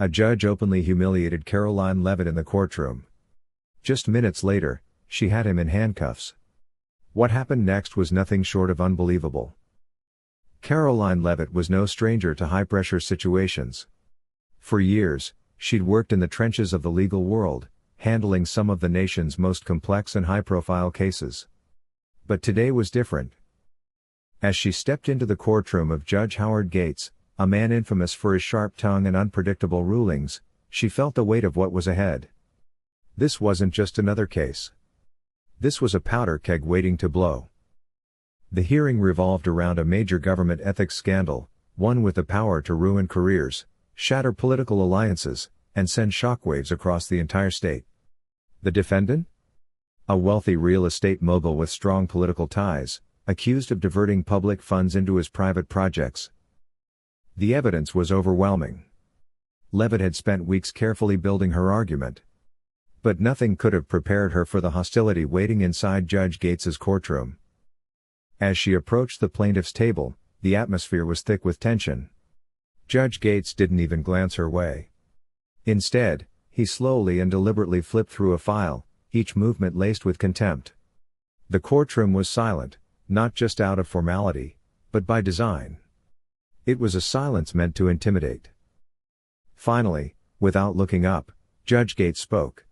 A judge openly humiliated Karoline Leavitt in the courtroom. Just minutes later, she had him in handcuffs. What happened next was nothing short of unbelievable. Karoline Leavitt was no stranger to high-pressure situations. For years, she'd worked in the trenches of the legal world, handling some of the nation's most complex and high-profile cases. But today was different. As she stepped into the courtroom of Judge Howard Gates, a man infamous for his sharp tongue and unpredictable rulings, she felt the weight of what was ahead. This wasn't just another case. This was a powder keg waiting to blow. The hearing revolved around a major government ethics scandal, one with the power to ruin careers, shatter political alliances, and send shockwaves across the entire state. The defendant? A wealthy real estate mogul with strong political ties, accused of diverting public funds into his private projects. The evidence was overwhelming. Leavitt had spent weeks carefully building her argument. But nothing could have prepared her for the hostility waiting inside Judge Gates's courtroom. As she approached the plaintiff's table, the atmosphere was thick with tension. Judge Gates didn't even glance her way. Instead, he slowly and deliberately flipped through a file, each movement laced with contempt. The courtroom was silent, not just out of formality, but by design. It was a silence meant to intimidate. Finally, without looking up, Judge Gates spoke.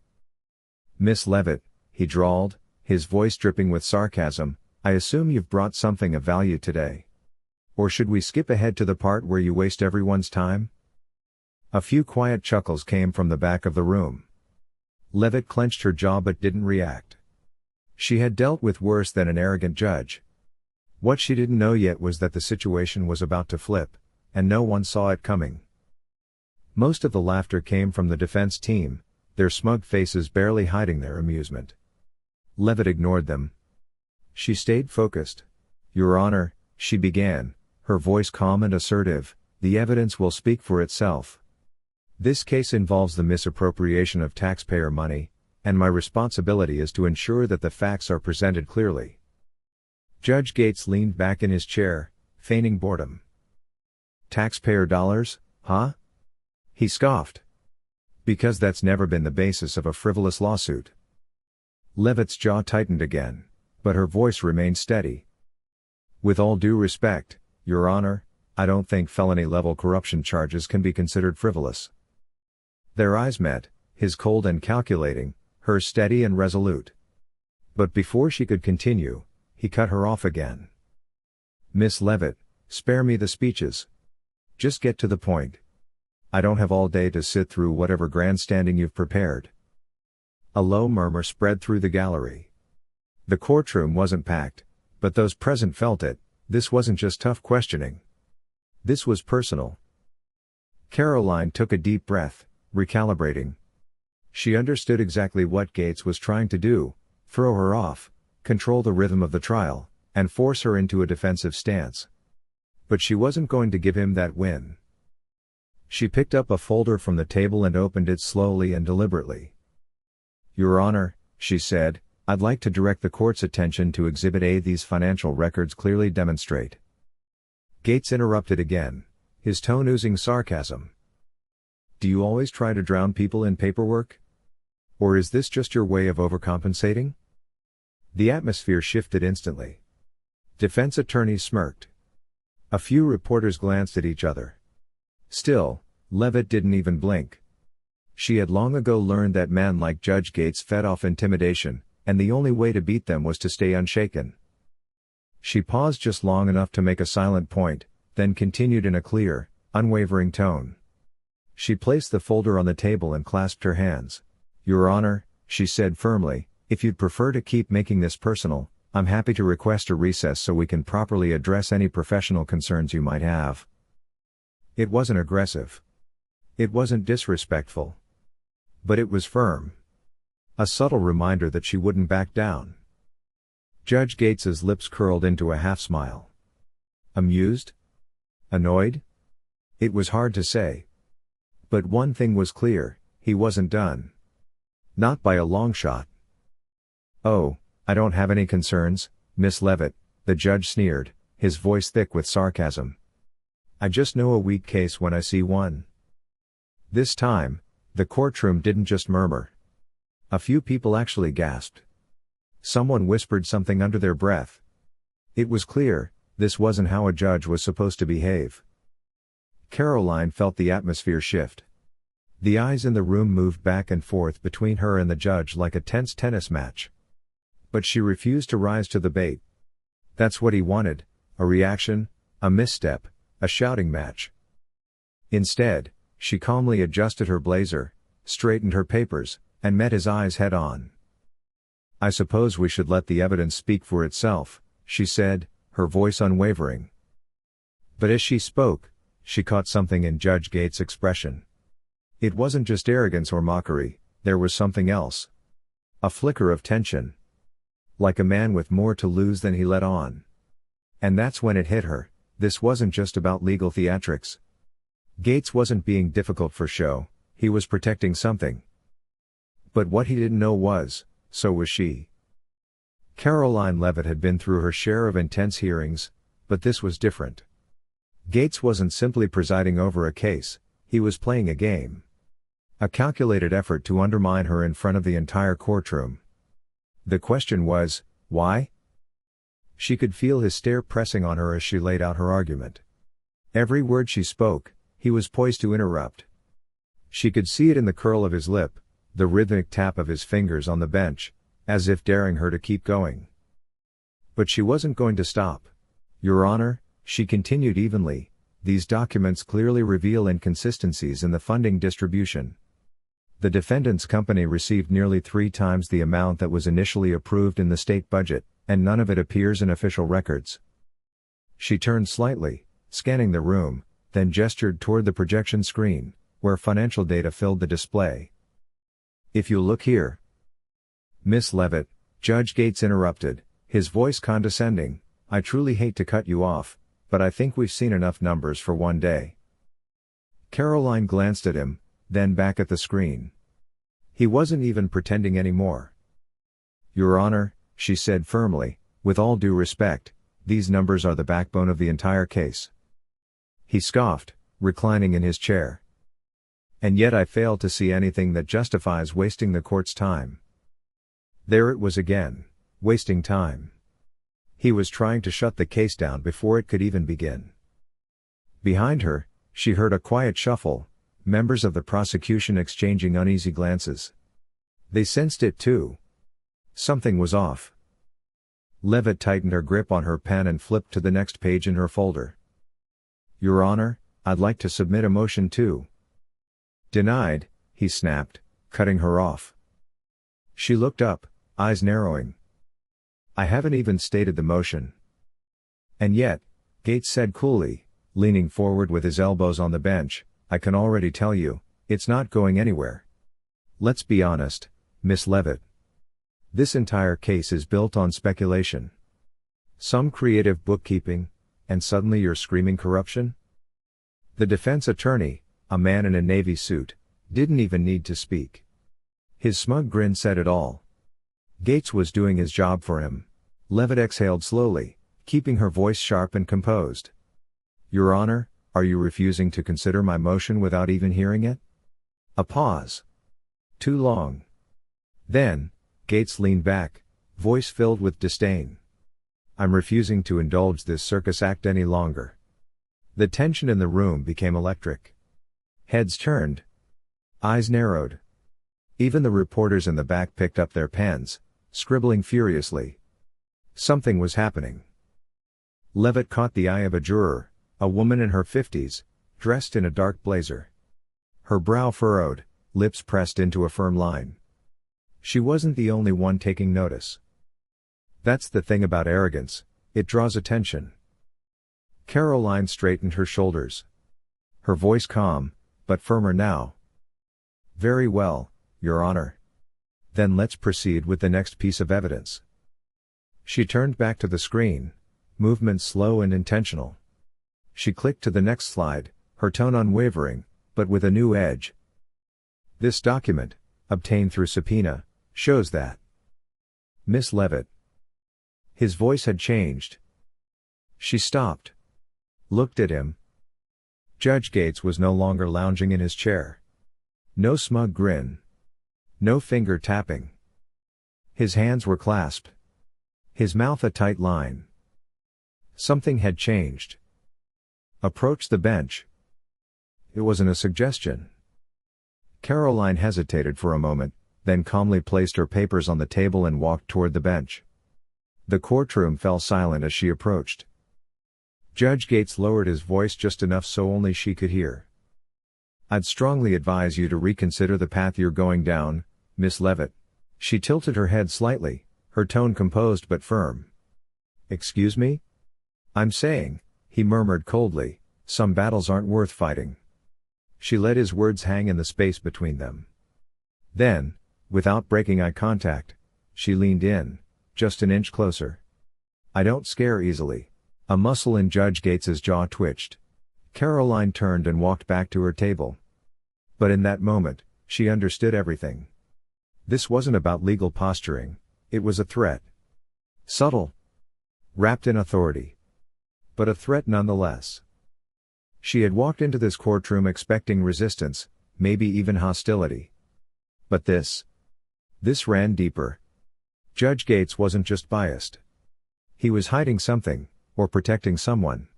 "Miss Leavitt," he drawled, his voice dripping with sarcasm, "I assume you've brought something of value today. Or should we skip ahead to the part where you waste everyone's time?" A few quiet chuckles came from the back of the room. Leavitt clenched her jaw but didn't react. She had dealt with worse than an arrogant judge. What she didn't know yet was that the situation was about to flip, and no one saw it coming. Most of the laughter came from the defense team, their smug faces barely hiding their amusement. Leavitt ignored them. She stayed focused. "Your Honor," she began, her voice calm and assertive, "the evidence will speak for itself. This case involves the misappropriation of taxpayer money, and my responsibility is to ensure that the facts are presented clearly." Judge Gates leaned back in his chair, feigning boredom. "Taxpayer dollars, huh?" he scoffed. "Because that's never been the basis of a frivolous lawsuit." Leavitt's jaw tightened again, but her voice remained steady. "With all due respect, Your Honor, I don't think felony-level corruption charges can be considered frivolous." Their eyes met, his cold and calculating, hers steady and resolute. But before she could continue, he cut her off again. "Miss Leavitt, spare me the speeches. Just get to the point. I don't have all day to sit through whatever grandstanding you've prepared." A low murmur spread through the gallery. The courtroom wasn't packed, but those present felt it. This wasn't just tough questioning. This was personal. Karoline took a deep breath, recalibrating. She understood exactly what Gates was trying to do: throw her off, control the rhythm of the trial, and force her into a defensive stance. But she wasn't going to give him that win. She picked up a folder from the table and opened it slowly and deliberately. "Your Honor," she said, "I'd like to direct the court's attention to Exhibit A. These financial records clearly demonstrate." Gates interrupted again, his tone oozing sarcasm. "Do you always try to drown people in paperwork? Or is this just your way of overcompensating?" The atmosphere shifted instantly. Defense attorneys smirked. A few reporters glanced at each other. Still, Leavitt didn't even blink. She had long ago learned that men like Judge Gates fed off intimidation, and the only way to beat them was to stay unshaken. She paused just long enough to make a silent point, then continued in a clear, unwavering tone. She placed the folder on the table and clasped her hands. "Your Honor," she said firmly, "if you'd prefer to keep making this personal, I'm happy to request a recess so we can properly address any professional concerns you might have." It wasn't aggressive. It wasn't disrespectful. But it was firm. A subtle reminder that she wouldn't back down. Judge Gates's lips curled into a half-smile. Amused? Annoyed? It was hard to say. But one thing was clear: he wasn't done. Not by a long shot. "Oh, I don't have any concerns, Miss Leavitt," the judge sneered, his voice thick with sarcasm. "I just know a weak case when I see one." This time, the courtroom didn't just murmur. A few people actually gasped. Someone whispered something under their breath. It was clear, this wasn't how a judge was supposed to behave. Karoline felt the atmosphere shift. The eyes in the room moved back and forth between her and the judge like a tense tennis match. But she refused to rise to the bait. That's what he wanted, a reaction, a misstep, a shouting match. Instead, she calmly adjusted her blazer, straightened her papers, and met his eyes head on. "I suppose we should let the evidence speak for itself," she said, her voice unwavering. But as she spoke, she caught something in Judge Gates' expression. It wasn't just arrogance or mockery, there was something else. A flicker of tension. Like a man with more to lose than he let on. And that's when it hit her, this wasn't just about legal theatrics. Gates wasn't being difficult for show, he was protecting something. But what he didn't know was, so was she. Karoline Leavitt had been through her share of intense hearings, but this was different. Gates wasn't simply presiding over a case, he was playing a game. A calculated effort to undermine her in front of the entire courtroom. The question was, why? She could feel his stare pressing on her as she laid out her argument. Every word she spoke, he was poised to interrupt. She could see it in the curl of his lip, the rhythmic tap of his fingers on the bench, as if daring her to keep going. But she wasn't going to stop. "Your Honor," she continued evenly, "these documents clearly reveal inconsistencies in the funding distribution. The defendant's company received nearly 3 times the amount that was initially approved in the state budget, and none of it appears in official records." She turned slightly, scanning the room, then gestured toward the projection screen, where financial data filled the display. "If you look here." "Miss Leavitt," Judge Gates interrupted, his voice condescending, "I truly hate to cut you off, but I think we've seen enough numbers for one day." Karoline glanced at him, then back at the screen. He wasn't even pretending anymore. "Your Honor," she said firmly, "with all due respect, these numbers are the backbone of the entire case." He scoffed, reclining in his chair. "And yet I fail to see anything that justifies wasting the court's time." There it was again, wasting time. He was trying to shut the case down before it could even begin. Behind her, she heard a quiet shuffle, members of the prosecution exchanging uneasy glances. They sensed it too. Something was off. Leavitt tightened her grip on her pen and flipped to the next page in her folder. "Your Honor, I'd like to submit a motion to." "Denied," he snapped, cutting her off. She looked up, eyes narrowing. "I haven't even stated the motion." "And yet," Gates said coolly, leaning forward with his elbows on the bench, "I can already tell you, it's not going anywhere. Let's be honest, Miss Leavitt. This entire case is built on speculation. Some creative bookkeeping, and suddenly you're screaming corruption?" The defense attorney, a man in a navy suit, didn't even need to speak. His smug grin said it all. Gates was doing his job for him. Leavitt exhaled slowly, keeping her voice sharp and composed. "Your Honor, are you refusing to consider my motion without even hearing it?" A pause. Too long. Then, Gates leaned back, voice filled with disdain. "I'm refusing to indulge this circus act any longer." The tension in the room became electric. Heads turned. Eyes narrowed. Even the reporters in the back picked up their pens, scribbling furiously. Something was happening. Leavitt caught the eye of a juror, a woman in her 50s, dressed in a dark blazer. Her brow furrowed, lips pressed into a firm line. She wasn't the only one taking notice. That's the thing about arrogance, it draws attention. Karoline straightened her shoulders. Her voice calm, but firmer now. "Very well, Your Honor. Then let's proceed with the next piece of evidence." She turned back to the screen, movement slow and intentional. She clicked to the next slide, her tone unwavering, but with a new edge. "This document, obtained through subpoena, shows that Miss Leavitt." His voice had changed. She stopped. Looked at him. Judge Gates was no longer lounging in his chair. No smug grin. No finger tapping. His hands were clasped. His mouth a tight line. Something had changed. Approach the bench. It wasn't a suggestion. Karoline hesitated for a moment, then calmly placed her papers on the table and walked toward the bench. The courtroom fell silent as she approached. Judge Gates lowered his voice just enough so only she could hear. "I'd strongly advise you to reconsider the path you're going down, Miss Leavitt." She tilted her head slightly, her tone composed but firm. "Excuse me? I'm saying," he murmured coldly, "some battles aren't worth fighting." She let his words hang in the space between them. Then, without breaking eye contact, she leaned in, just an inch closer. "I don't scare easily." A muscle in Judge Gates's jaw twitched. Karoline turned and walked back to her table. But in that moment, she understood everything. This wasn't about legal posturing, it was a threat. Subtle. Wrapped in authority. But a threat nonetheless. She had walked into this courtroom expecting resistance, maybe even hostility. But this ran deeper. Judge Gates wasn't just biased. He was hiding something, or protecting someone.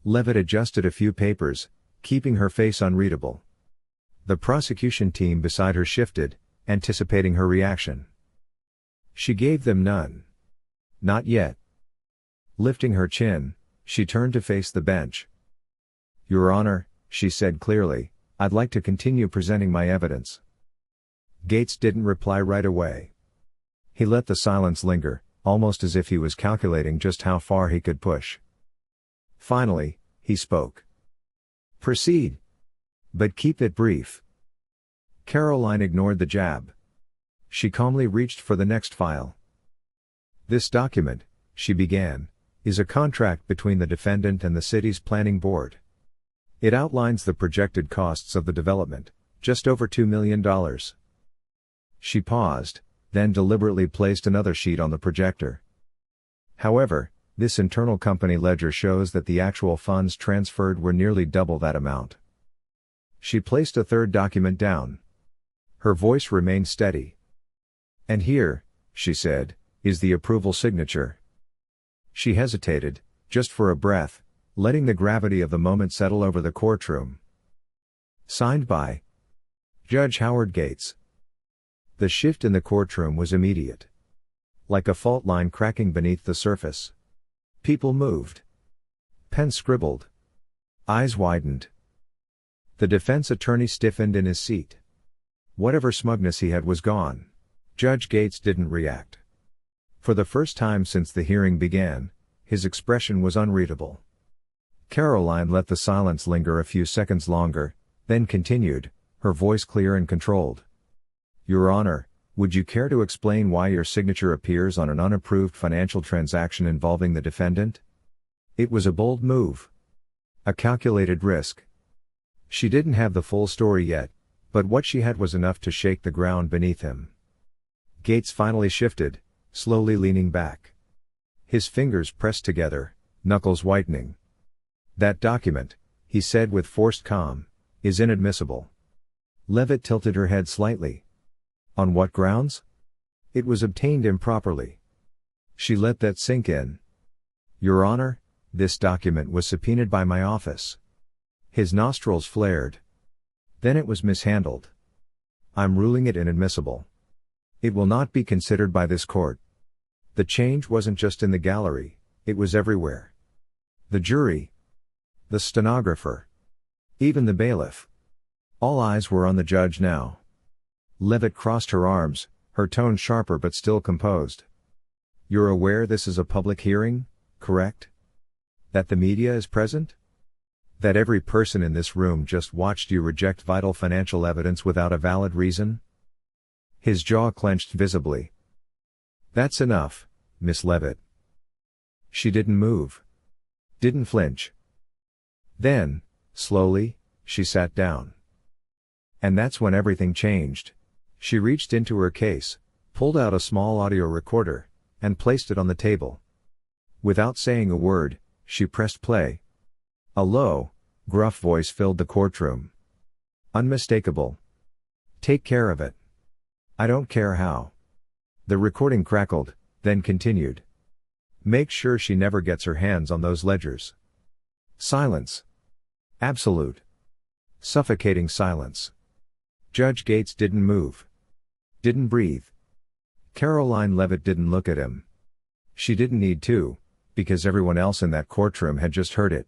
Leavitt adjusted a few papers, keeping her face unreadable. The prosecution team beside her shifted, anticipating her reaction. She gave them none. Not yet. Lifting her chin, she turned to face the bench. "Your Honor," she said clearly, "I'd like to continue presenting my evidence." Gates didn't reply right away. He let the silence linger, almost as if he was calculating just how far he could push. Finally, he spoke. "Proceed. But keep it brief." Karoline ignored the jab. She calmly reached for the next file. "This document," she began, "is a contract between the defendant and the city's planning board. It outlines the projected costs of the development, just over $2 million. She paused, then deliberately placed another sheet on the projector. "However, this internal company ledger shows that the actual funds transferred were nearly double that amount." She placed a third document down. Her voice remained steady. "And here," she said, "is the approval signature." She hesitated, just for a breath, letting the gravity of the moment settle over the courtroom. "Signed by Judge Howard Gates." The shift in the courtroom was immediate. Like a fault line cracking beneath the surface. People moved. Pens scribbled. Eyes widened. The defense attorney stiffened in his seat. Whatever smugness he had was gone. Judge Gates didn't react. For the first time since the hearing began, his expression was unreadable. Karoline let the silence linger a few seconds longer, then continued, her voice clear and controlled. "Your Honor, would you care to explain why your signature appears on an unapproved financial transaction involving the defendant?" It was a bold move. A calculated risk. She didn't have the full story yet, but what she had was enough to shake the ground beneath him. Gates finally shifted, slowly leaning back. His fingers pressed together, knuckles whitening. "That document," he said with forced calm, "is inadmissible." Leavitt tilted her head slightly. "On what grounds?" "It was obtained improperly." She let that sink in. "Your Honor, this document was subpoenaed by my office." His nostrils flared. "Then it was mishandled. I'm ruling it inadmissible. It will not be considered by this court." The change wasn't just in the gallery, it was everywhere. The jury. The stenographer. Even the bailiff. All eyes were on the judge now. Leavitt crossed her arms, her tone sharper but still composed. "You're aware this is a public hearing, correct? That the media is present? That every person in this room just watched you reject vital financial evidence without a valid reason?" His jaw clenched visibly. "That's enough, Miss Leavitt." She didn't move. Didn't flinch. Then, slowly, she sat down. And that's when everything changed. She reached into her case, pulled out a small audio recorder, and placed it on the table. Without saying a word, she pressed play. A low, gruff voice filled the courtroom. "Unmistakable, Take care of it. I don't care how. The recording crackled, then continued. Make sure she never gets her hands on those ledgers. Silence. Absolute. Suffocating silence. Judge Gates didn't move. Didn't breathe. Karoline Leavitt didn't look at him. She didn't need to, because everyone else in that courtroom had just heard it.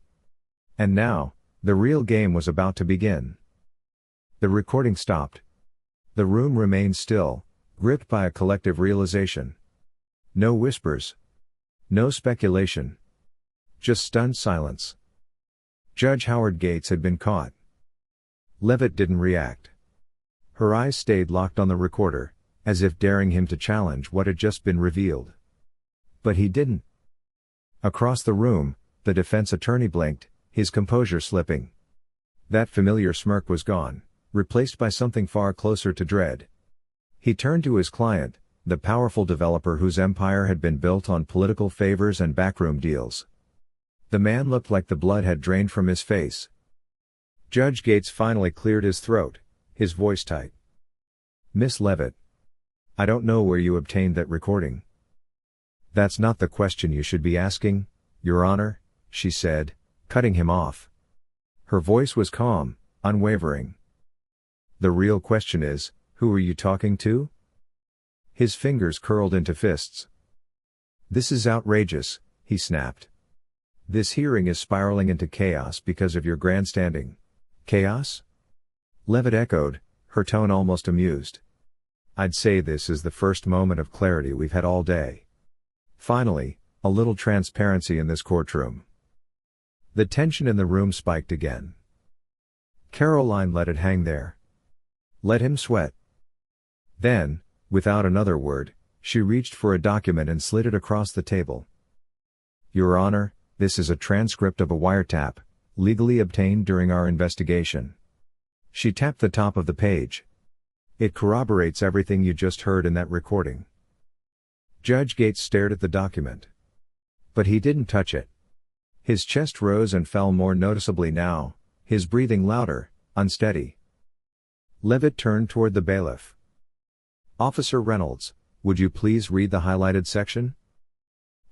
And now, the real game was about to begin. The recording stopped. The room remained still, gripped by a collective realization. No whispers. No speculation. Just stunned silence. Judge Howard Gates had been caught. Leavitt didn't react. Her eyes stayed locked on the recorder, as if daring him to challenge what had just been revealed. But he didn't. Across the room, the defense attorney blinked, his composure slipping. That familiar smirk was gone, replaced by something far closer to dread. He turned to his client, the powerful developer whose empire had been built on political favors and backroom deals. The man looked like the blood had drained from his face. Judge Gates finally cleared his throat, his voice tight. Miss Leavitt. I don't know where you obtained that recording. That's not the question you should be asking, Your Honor, she said, cutting him off. Her voice was calm, unwavering. The real question is, who are you talking to? His fingers curled into fists. This is outrageous, he snapped. This hearing is spiraling into chaos because of your grandstanding. Chaos? Leavitt echoed, her tone almost amused. I'd say this is the first moment of clarity we've had all day. Finally, a little transparency in this courtroom. The tension in the room spiked again. Karoline let it hang there. Let him sweat. Then, without another word, she reached for a document and slid it across the table. Your Honor, this is a transcript of a wiretap, legally obtained during our investigation. She tapped the top of the page. It corroborates everything you just heard in that recording. Judge Gates stared at the document. But he didn't touch it. His chest rose and fell more noticeably now, his breathing louder, unsteady. Leavitt turned toward the bailiff. Officer Reynolds, would you please read the highlighted section?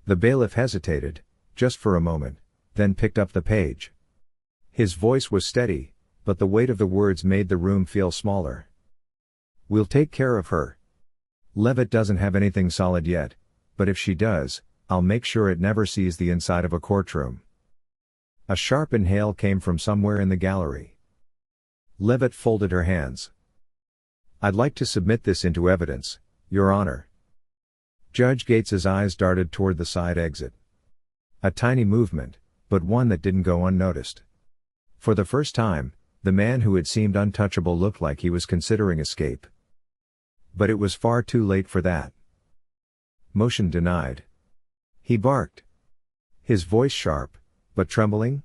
The bailiff hesitated, just for a moment, then picked up the page. His voice was steady, but the weight of the words made the room feel smaller. We'll take care of her. Leavitt doesn't have anything solid yet, but if she does, I'll make sure it never sees the inside of a courtroom. A sharp inhale came from somewhere in the gallery. Leavitt folded her hands. I'd like to submit this into evidence, Your Honor. Judge Gates's eyes darted toward the side exit. A tiny movement, but one that didn't go unnoticed. For the first time, the man who had seemed untouchable looked like he was considering escape. But it was far too late for that. Motion denied. He barked. His voice sharp, but trembling.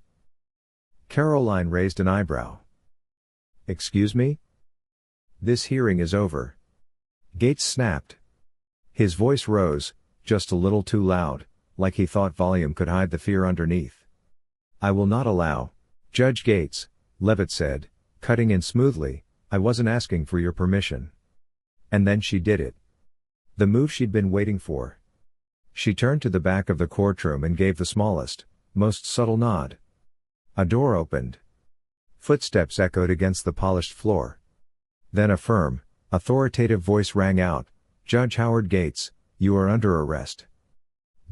Karoline raised an eyebrow. Excuse me? This hearing is over. Gates snapped. His voice rose, just a little too loud, like he thought volume could hide the fear underneath. I will not allow, Judge Gates, Leavitt said, cutting in smoothly, I wasn't asking for your permission. And then she did it. The move she'd been waiting for. She turned to the back of the courtroom and gave the smallest, most subtle nod. A door opened. Footsteps echoed against the polished floor. Then a firm, authoritative voice rang out, Judge Howard Gates, you are under arrest.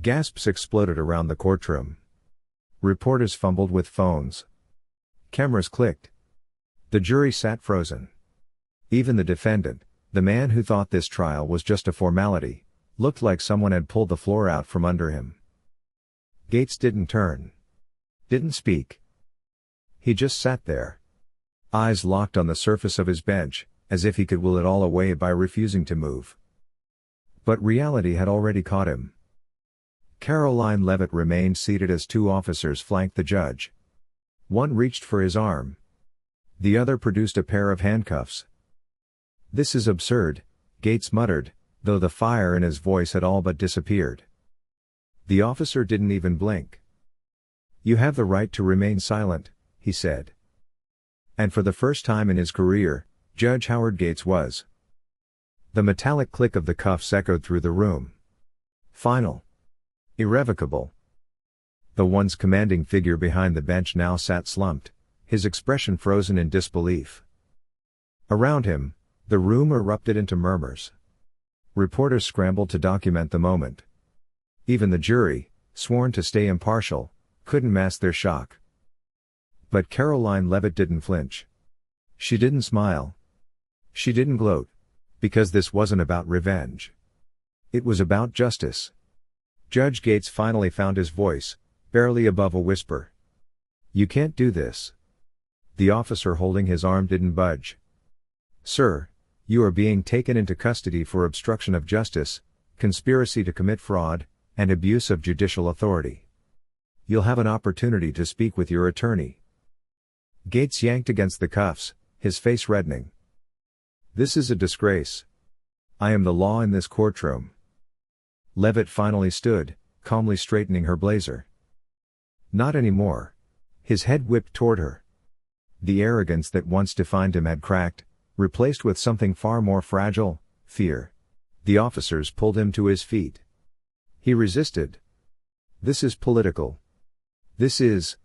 Gasps exploded around the courtroom. Reporters fumbled with phones. Cameras clicked. The jury sat frozen. Even the defendant, the man who thought this trial was just a formality, looked like someone had pulled the floor out from under him. Gates didn't turn. Didn't speak. He just sat there. Eyes locked on the surface of his bench, as if he could will it all away by refusing to move. But reality had already caught him. Karoline Leavitt remained seated as two officers flanked the judge. One reached for his arm. The other produced a pair of handcuffs. This is absurd, Gates muttered, though the fire in his voice had all but disappeared. The officer didn't even blink. You have the right to remain silent, he said. And for the first time in his career, Judge Howard Gates was. The metallic click of the cuffs echoed through the room. Final. Irrevocable. The once commanding figure behind the bench now sat slumped, his expression frozen in disbelief. Around him, the room erupted into murmurs. Reporters scrambled to document the moment. Even the jury, sworn to stay impartial, couldn't mask their shock. But Karoline Leavitt didn't flinch. She didn't smile. She didn't gloat. Because this wasn't about revenge. It was about justice. Judge Gates finally found his voice, barely above a whisper. "You can't do this." The officer holding his arm didn't budge. "Sir, you are being taken into custody for obstruction of justice, conspiracy to commit fraud, and abuse of judicial authority. You'll have an opportunity to speak with your attorney." Gates yanked against the cuffs, his face reddening. "This is a disgrace. I am the law in this courtroom." Leavitt finally stood, calmly straightening her blazer. "Not anymore." His head whipped toward her. The arrogance that once defined him had cracked, replaced with something far more fragile, fear. The officers pulled him to his feet. He resisted. "This is political. This,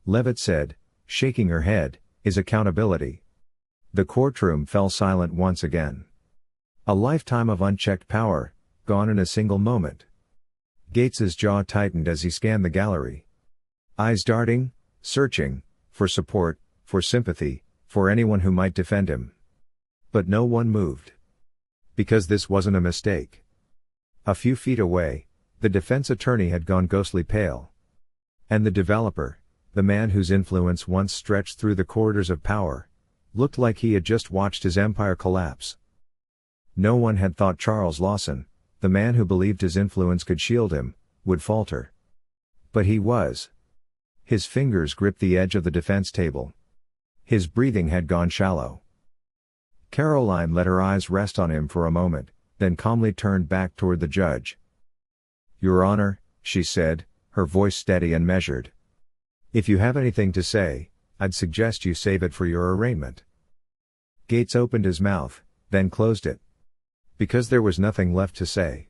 Leavitt said, shaking her head, "is accountability." The courtroom fell silent once again. A lifetime of unchecked power, gone in a single moment. Gates's jaw tightened as he scanned the gallery. Eyes darting, searching, for support, for sympathy, for anyone who might defend him. But no one moved. Because this wasn't a mistake. A few feet away, the defense attorney had gone ghostly pale. And the developer, the man whose influence once stretched through the corridors of power, looked like he had just watched his empire collapse. No one had thought Charles Lawson, the man who believed his influence could shield him, would falter. But he was. His fingers gripped the edge of the defense table. His breathing had gone shallow. Karoline let her eyes rest on him for a moment, then calmly turned back toward the judge. "Your Honor," she said, her voice steady and measured. "If you have anything to say, I'd suggest you save it for your arraignment." Gates opened his mouth, then closed it. Because there was nothing left to say.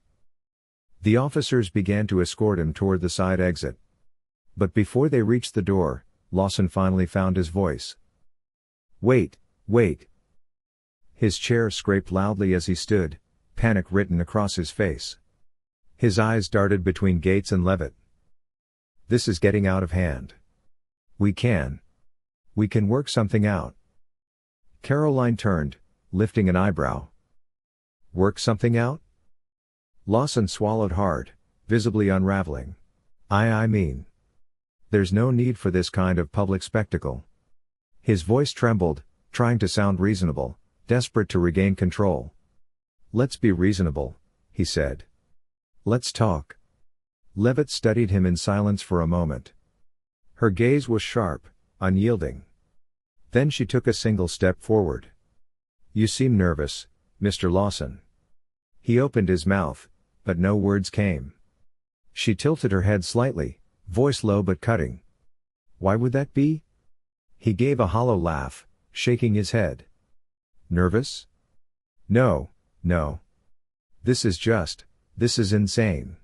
The officers began to escort him toward the side exit. But before they reached the door, Lawson finally found his voice. "Wait, wait." His chair scraped loudly as he stood, panic written across his face. His eyes darted between Gates and Leavitt. "This is getting out of hand. We can work something out." Karoline turned, lifting an eyebrow. "Work something out?" Lawson swallowed hard, visibly unraveling. I mean. There's no need for this kind of public spectacle." His voice trembled, trying to sound reasonable, desperate to regain control. "Let's be reasonable," he said. "Let's talk." Leavitt studied him in silence for a moment. Her gaze was sharp, unyielding. Then she took a single step forward. "You seem nervous, Mr. Lawson." He opened his mouth, but no words came. She tilted her head slightly, voice low but cutting. "Why would that be?" He gave a hollow laugh, shaking his head. "Nervous? No. This is insane.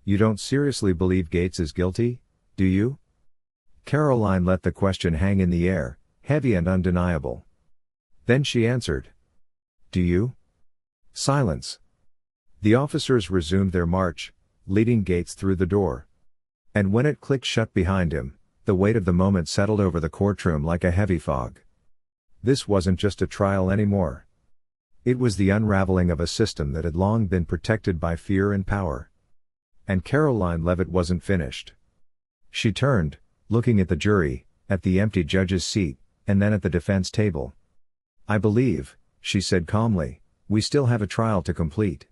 You don't seriously believe Gates is guilty, do you?" Karoline let the question hang in the air, heavy and undeniable. Then she answered. "Do you?" Silence. The officers resumed their march, leading Gates through the door. And when it clicked shut behind him, the weight of the moment settled over the courtroom like a heavy fog. This wasn't just a trial anymore. It was the unraveling of a system that had long been protected by fear and power. And Karoline Leavitt wasn't finished. She turned, looking at the jury, at the empty judge's seat, and then at the defense table. "I believe," she said calmly, "we still have a trial to complete."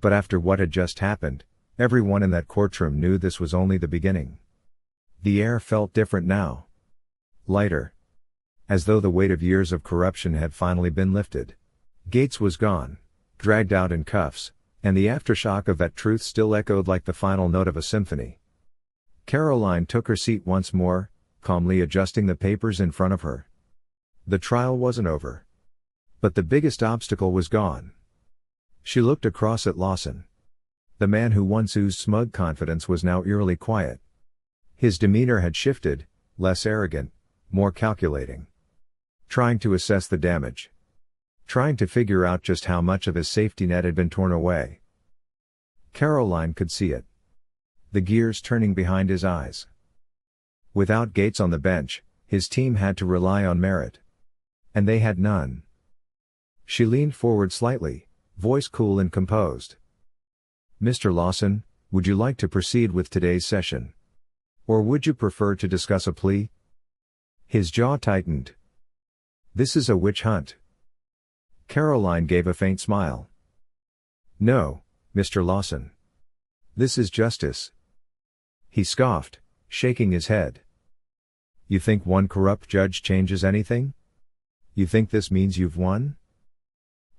But after what had just happened, everyone in that courtroom knew this was only the beginning. The air felt different now. Lighter. As though the weight of years of corruption had finally been lifted. Gates was gone, dragged out in cuffs, and the aftershock of that truth still echoed like the final note of a symphony. Karoline took her seat once more, calmly adjusting the papers in front of her. The trial wasn't over. But the biggest obstacle was gone. She looked across at Lawson. The man who once oozed smug confidence was now eerily quiet. His demeanor had shifted, less arrogant, more calculating. Trying to assess the damage. Trying to figure out just how much of his safety net had been torn away. Karoline could see it. The gears turning behind his eyes. Without Gates on the bench, his team had to rely on merit. And they had none. She leaned forward slightly, voice cool and composed. Mr. Lawson, would you like to proceed with today's session? Or would you prefer to discuss a plea? His jaw tightened. This is a witch hunt. Karoline gave a faint smile. No, Mr. Lawson. This is justice. He scoffed, shaking his head. You think one corrupt judge changes anything? You think this means you've won?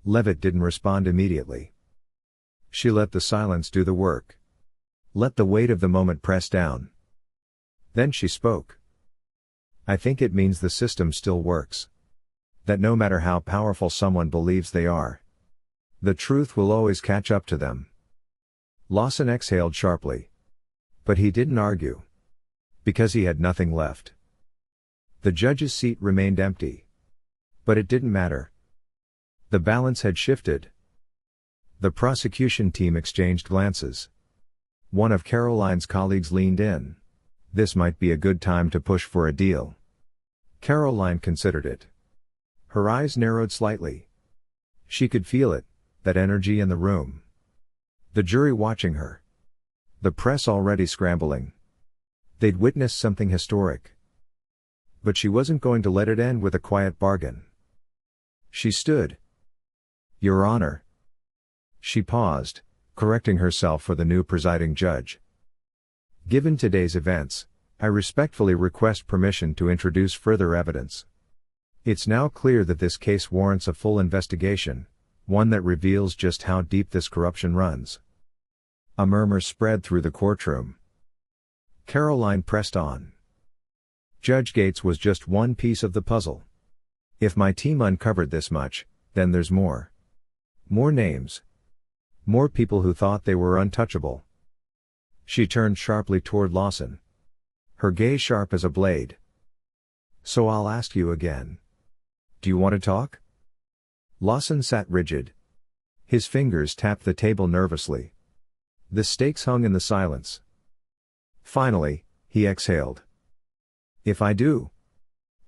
Leavitt didn't respond immediately. She let the silence do the work. Let the weight of the moment press down. Then she spoke. I think it means the system still works. That no matter how powerful someone believes they are, the truth will always catch up to them. Lawson exhaled sharply. But he didn't argue. Because he had nothing left. The judge's seat remained empty. But it didn't matter. The balance had shifted. The prosecution team exchanged glances. One of Karoline's colleagues leaned in. This might be a good time to push for a deal. Karoline considered it. Her eyes narrowed slightly. She could feel it, that energy in the room. The jury watching her. The press already scrambling. They'd witnessed something historic. But she wasn't going to let it end with a quiet bargain. She stood. Your Honor. She paused, correcting herself for the new presiding judge. Given today's events, I respectfully request permission to introduce further evidence. It's now clear that this case warrants a full investigation, one that reveals just how deep this corruption runs. A murmur spread through the courtroom. Karoline pressed on. Judge Gates was just one piece of the puzzle. If my team uncovered this much, then there's more. More names. More people who thought they were untouchable. She turned sharply toward Lawson. Her gaze sharp as a blade. So I'll ask you again. Do you want to talk? Lawson sat rigid. His fingers tapped the table nervously. The stakes hung in the silence. Finally, he exhaled. If I do,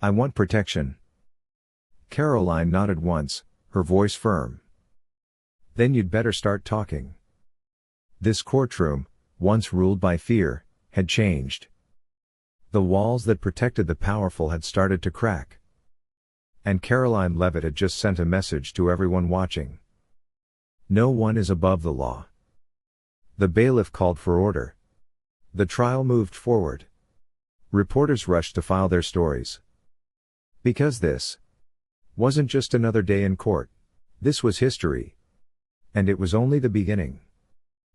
I want protection. Karoline nodded once, her voice firm. Then you'd better start talking. This courtroom, once ruled by fear, had changed. The walls that protected the powerful had started to crack. And Karoline Leavitt had just sent a message to everyone watching. No one is above the law. The bailiff called for order. The trial moved forward. Reporters rushed to file their stories. Because this wasn't just another day in court. This was history. And it was only the beginning.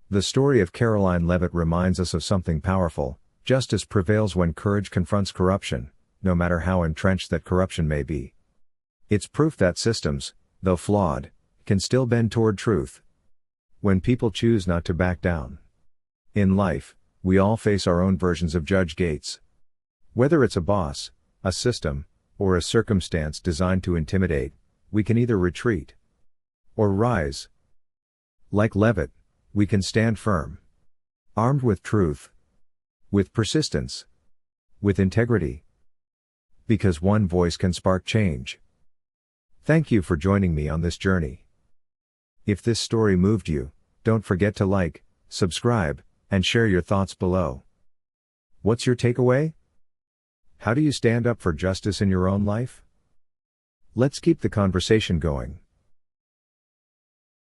The story of Karoline Leavitt reminds us of something powerful. Justice prevails when courage confronts corruption, no matter how entrenched that corruption may be. It's proof that systems, though flawed, can still bend toward truth. When people choose not to back down. In life, we all face our own versions of Judge Gates. Whether it's a boss, a system, or a circumstance designed to intimidate, we can either retreat or rise. Like Leavitt, we can stand firm. Armed with truth. With persistence. With integrity. Because one voice can spark change. Thank you for joining me on this journey. If this story moved you, don't forget to like, subscribe, and share your thoughts below. What's your takeaway? How do you stand up for justice in your own life? Let's keep the conversation going.